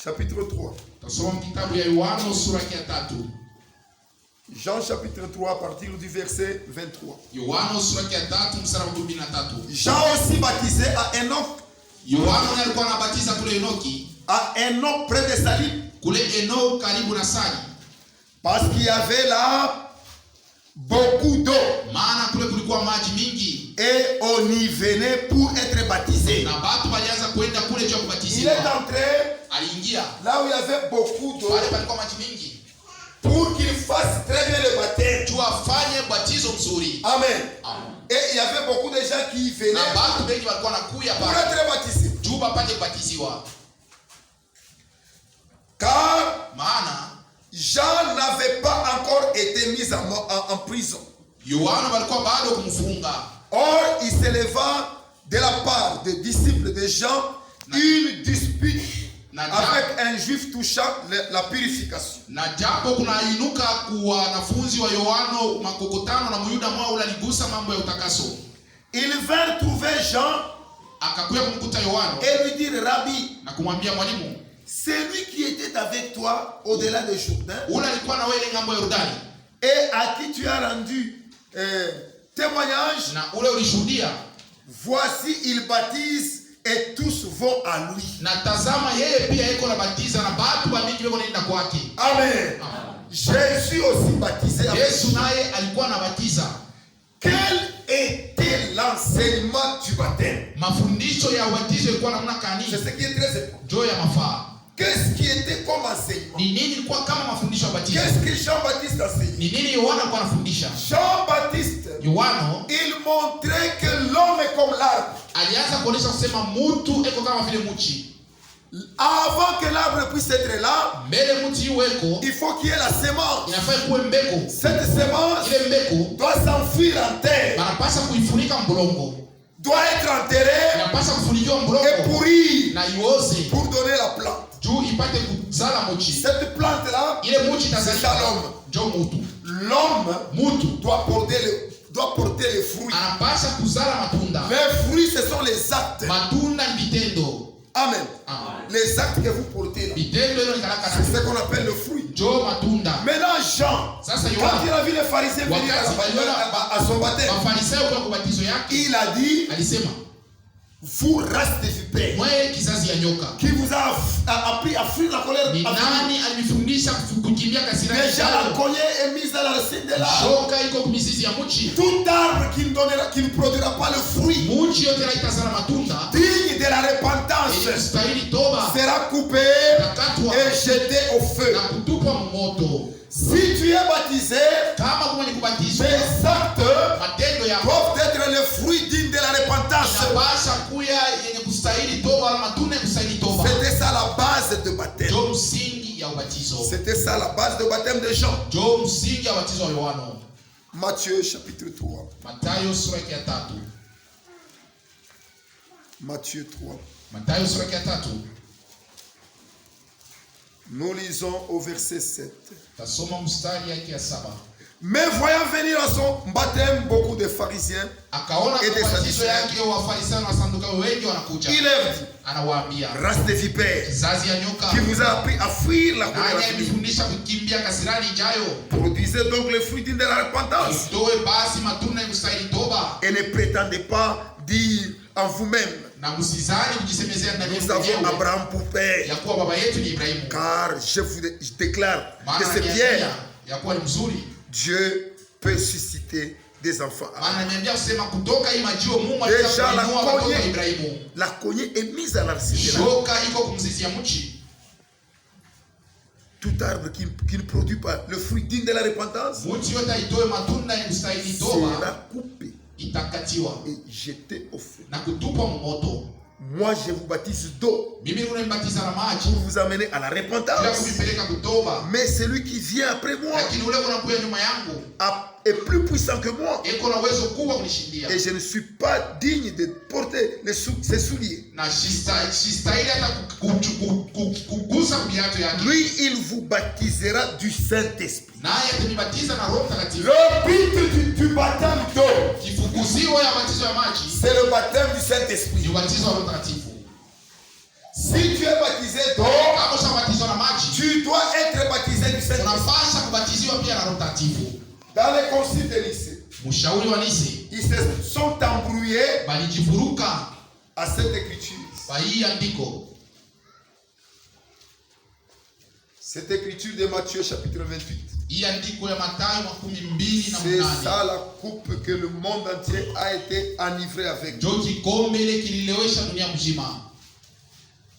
chapitre 3. Jean chapitre 3 à partir du verset 23. Jean aussi baptisé à Enoch. À Enoch près de Salim. Parce qu'il y avait là beaucoup d'eau. Et on y venait pour être baptisé. Il est entré là où il y avait beaucoup d'eau pour qu'il fasse très bien le baptême. Amen. Et il y avait beaucoup de gens qui venaient pour être baptisés. Car Jean n'avait pas encore été mis en prison. Or, il s'éleva de la part des disciples de Jean une dispute avec un juif touchant la purification. Ils vinrent trouver Jean et lui dire, Rabbi, c'est lui qui était avec toi au-delà du Jourdain et à qui tu as rendu témoignage. Voici, il baptise et tous vont à lui. Amen. Jésus aussi baptisé. Quel était l'enseignement du baptême? C'est ce qui est très important. Qu'est-ce qui était comme enseignement? Qu'est-ce que Jean-Baptiste enseignait? Jean-Baptiste, il montrait que l'homme est comme l'arbre. Avant que l'arbre puisse être là, il faut qu'il y ait la semence. Cette semence doit s'enfuir en terre, doit être enterrée et pourrir pour donner la plante. Cette plante-là, c'est ça l'homme. L'homme doit porter les fruits. Les fruits, ce sont les actes. Amen. Les actes que vous portez là, c'est ce qu'on appelle le fruit. Maintenant Jean, quand il a vu les pharisiens venir à son baptême, il a dit, vous race de vipères, qui vous a appris à fuir la colère. Déjà la colère est mise à la racine de l'arbre. Tout arbre qui ne produira pas le fruit digne de la repentance sera coupé et jeté au feu. Si tu es baptisé, tes actes doivent être le fruit digne de la repentance. C'était ça la base de baptême. C'était ça la base de baptême de Jean. Matthieu chapitre 3. Matthieu 3. Nous lisons au verset 7. Mais voyant venir à son baptême beaucoup de pharisiens et des sadducéens, il leur dit, race de vipères, qui vous a appris à fuir la colère, produisez donc le fruit de la repentance et ne prétendez pas dire en vous-même, nous avons Abraham pour père, car je vous déclare que c'est Pierre. Dieu peut susciter des enfants. Déjà la cognée est mise à la racine. Tout arbre qui ne produit pas le fruit digne de la repentance sera coupé et jeté au feu. Moi je vous baptise d'eau pour vous amener à la repentance. Mais celui qui vient après moi est plus puissant que moi. Et je ne suis pas digne de porter ses souliers. Lui, il vous baptisera du Saint-Esprit. Le but du baptême d'eau, c'est le baptême du Saint-Esprit. Si tu es baptisé d'eau, tu dois être baptisé du Saint-Esprit. Dans les conciles de Nicée, ils se sont embrouillés à cette écriture. Cette écriture de Matthieu chapitre 28. C'est ça la coupe que le monde entier a été enivré avec.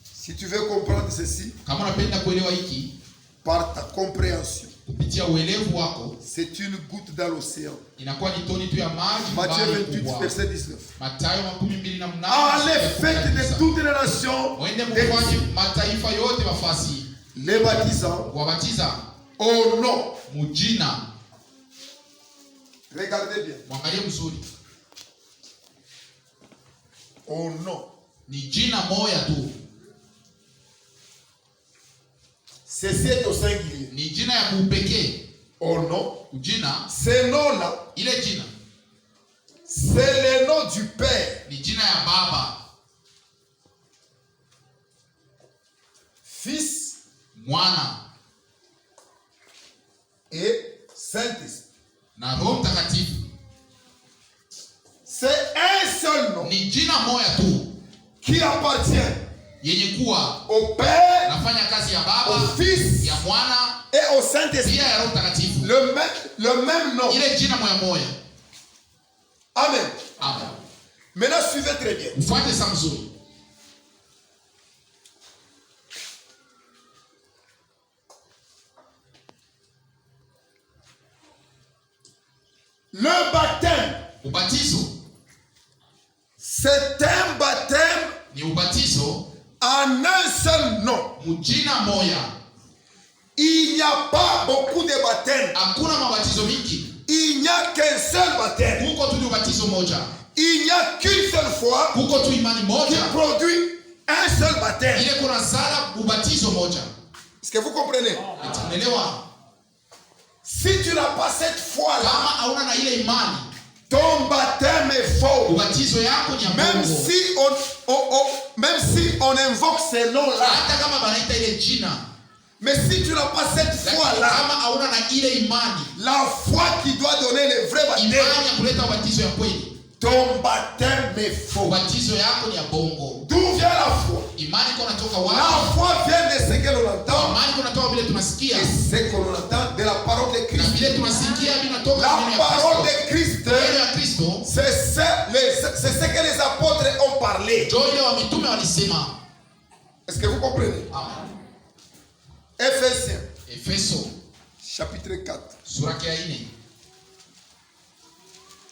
Si tu veux comprendre ceci, par ta compréhension, c'est une goutte dans l'océan. Matthieu 28, verset 19. Allez, faites de toutes les nations les baptisants au nom. Regardez bien. Au nom. Ceci est au singulier. Au nom. Ce nom-là, c'est le nom du Père, Fils et Saint-Esprit. C'est un seul nom qui appartient au Père, au Fils et au Saint-Esprit. Le même nom. Amen. Maintenant, suivez très bien. Le baptême, c'est un baptême en un seul nom. Il n'y a pas beaucoup de baptêmes. Il n'y a qu'un seul baptême. Il n'y a qu'une seule fois qui produit un seul baptême. Est-ce que vous comprenez? Si tu n'as pas cette foi-là, ton baptême est faux. Même si on invoque ces noms-là. Mais si tu n'as pas cette foi-là, la foi qui doit donner le vrai baptême, ton baptême est faux. D'où vient la foi? La foi vient de ce que l'on entend. Et ce que l'on entend de la parole de Christ. La parole de Christ, c'est ce que les apôtres ont parlé. Est-ce que vous comprenez? Ephésiens chapitre 4.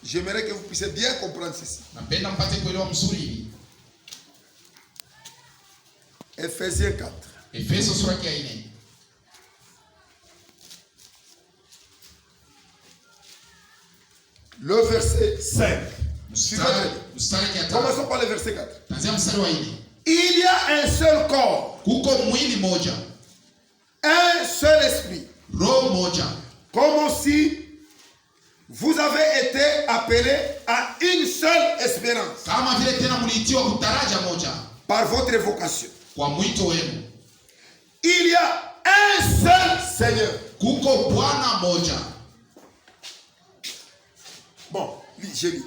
J'aimerais que vous puissiez bien comprendre ceci. Ephésiens 4. Le verset 5. Commençons par le verset 4. Il y a un seul corps, un seul esprit, comme aussi vous avez été appelés à une seule espérance. Kama vile tena mliitiwa kutaraja moja. Par votre vocation. Kwa mwito wenu. Il y a un seul Seigneur. Kuko Bwana moja. Bon, je lis.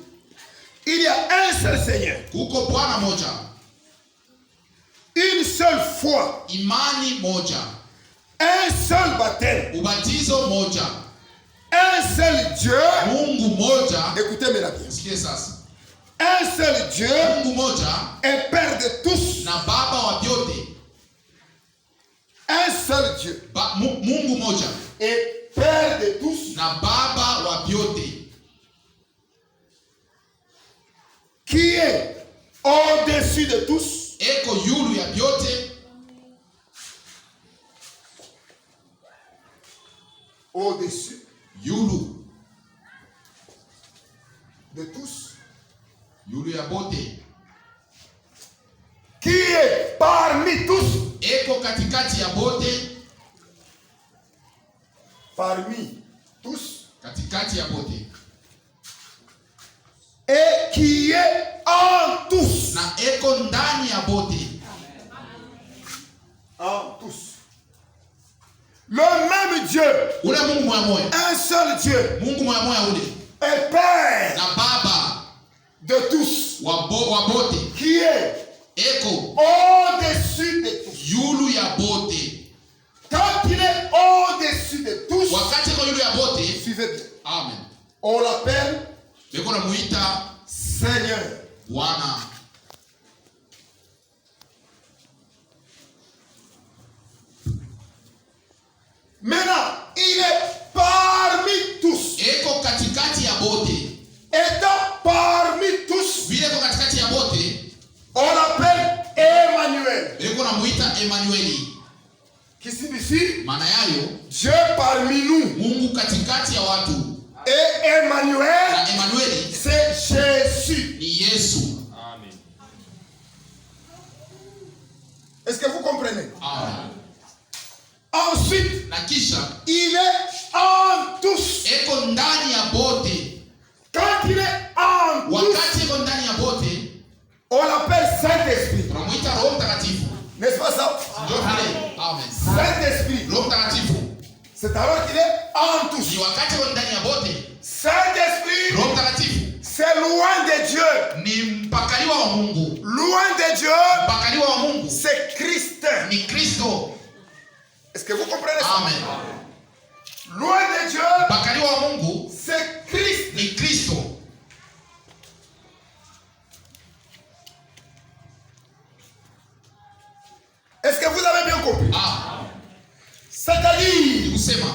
Il y a un seul Seigneur. Kuko Bwana moja. Une seule foi. Imani moja. Un seul baptême. Ubatizo moja. Un seul Dieu. Mungu moja. Écoutez-moi là bien. Sikia sasa. Un seul Dieu. Mungu moja. Un Père de tous. Na Baba wa vyote. Un seul Dieu. Mungu moja. Et Père de tous. Na Baba wa vyote. Qui est au-dessus de tous. Eko yulu ya vyote. Au-dessus. Yulu. De tous. Yulu ya bote. Qui est parmi tous. Eko katikati ya bote. Parmi tous. Katikati ya bote. Et qui est en tous. Na eko ndani ya bote. En tous. Le même Dieu. Ule Mungu moya moya. Un seul Dieu. Mungu moya moya ule. Un Père. Na Baba. De tous. Wa bote. Qui est eko au-dessus de tous. Yulu ya bote. Quand il est au-dessus de tous. Wakati eko yulu ya bote. Suivez bien. Amen. On l'appelle. Beko na muita Seigneur. Bwana. Maintenant, il est parmi tous. Eko katikati ya bote. Étant parmi tous. Vile eko katikati ya bote. On l'appelle Emmanuel. Beko na muita Emmanueli. Qui signifie maana yayo Dieu parmi nous. Mungu katikati ya watu. Et Emmanuel, na Emmanueli c'est Jésus. Ni Yesu. Amen. Est-ce que vous comprenez? Amen. Ensuite, na kisha il est en tous. Eko ndani ya bote. Quand il est en tous, wakati eko ndani ya bote, on l'appelle Saint-Esprit. tunamuita Roho Mtakatifu. N'est-ce pas ça? Ndio vile. Amen. Saint-Esprit. Roho Mtakatifu. C'est alors qu'il est en tous. Ni wakati eko ndani ya bote. Saint-Esprit, Roho Mtakatifu c'est loin de Dieu. ni mpakaliwa wa Mungu. Loin de Dieu, Mpakaliwa wa Mungu c'est Christ. ni Kristo. Est-ce que vous comprenez ça? Amen. Loin de Dieu, Mpakaliwa wa Mungu c'est Christ. ni Kristo. Est-ce que vous avez bien compris? C'est-à-dire, kusema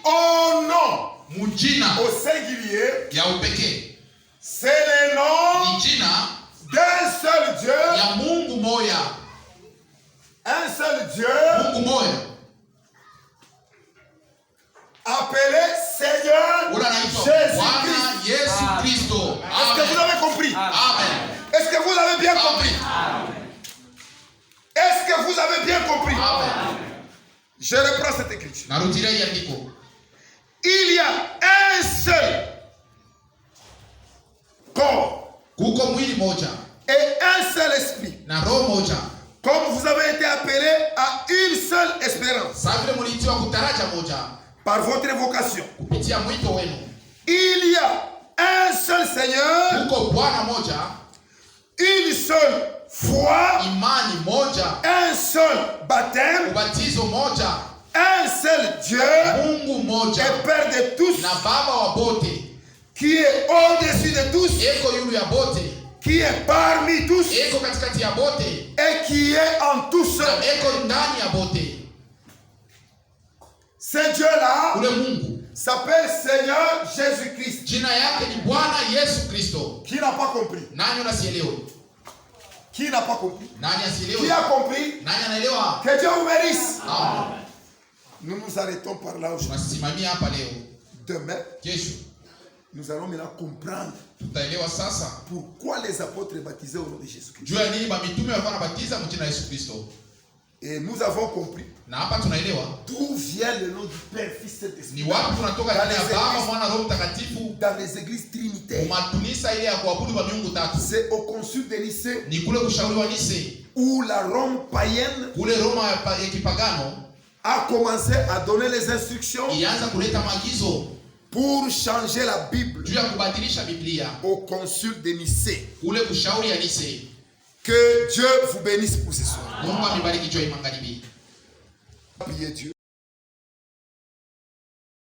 au nom, mujina au singulier, ya upekee c'est le nom ni jina d'un seul Dieu, ya Mungu moya. un seul Dieu, Mungu moya appelé Seigneur ula anaitwa Bwana Jésus-Christ. Yesu Kristo. Est-ce que vous avez compris? Amen. Est-ce que vous avez bien compris? Amen. Est-ce que vous avez bien compris? Amen. Je reprends cette écriture. Narudilia hii andiko. Il y a un seul corps Kuko mwili moja et un seul esprit. na roho moja. Comme vous avez été appelés à une seule espérance Sasa vile mliitiwa kutaraja moja par votre vocation. kupitia mwito wenu. Il y a un seul Seigneur, Kuko Bwana moja, une seule foi, imani moja, un seul baptême, ubatizo moja, un seul Dieu Mungu moja et Père de tous, na Baba wa bote. qui est au-dessus de tous, Eko yulu ya bote, qui est parmi tous eko katikati ya bote, et qui est en tous. na eko ndani ya bote. Ce Dieu-là Ule Mungu s'appelle Seigneur Jésus-Christ. jina yake ni Bwana Yesu Kristo. Qui n'a pas compris? Nani unasielewa? Qui n'a pas compris? Nani Qui asielewa? a compris? Nani anaelewa? Que Dieu vous bénisse. Amen. Nous nous arrêtons par là aujourd'hui. Tunasimamia hapa leo. Demain, Kesho nous allons maintenant comprendre tutaelewa sasa pourquoi les apôtres baptisaient au nom de Jésus-Christ. juu ya nini mitume walikuwa wanabatiza mjina Yesu Kristo. Et nous avons compris na hapa tunaelewa d'où vient le nom du Père, Fils, Saint-Esprit. ni wapi tunatoka jina ya Baba, Mwana, Roho Mtakatifu Dans les églises trinitaires. makanisa ile ya kuabudu wa miungu tatu. C'est au concile de Nicée Ni kule kushauri wa Nicée où la Rome païenne kule Roma ya kipagano a commencé à donner les instructions ianza kuleta maagizo pour changer la Bible juu ya kubadilisha Biblia au concile de Nicée. kule kushauri ya Nicée. Que Dieu vous bénisse pour ce soir. Mungu amebariki juu ya magharibi. Priez Dieu.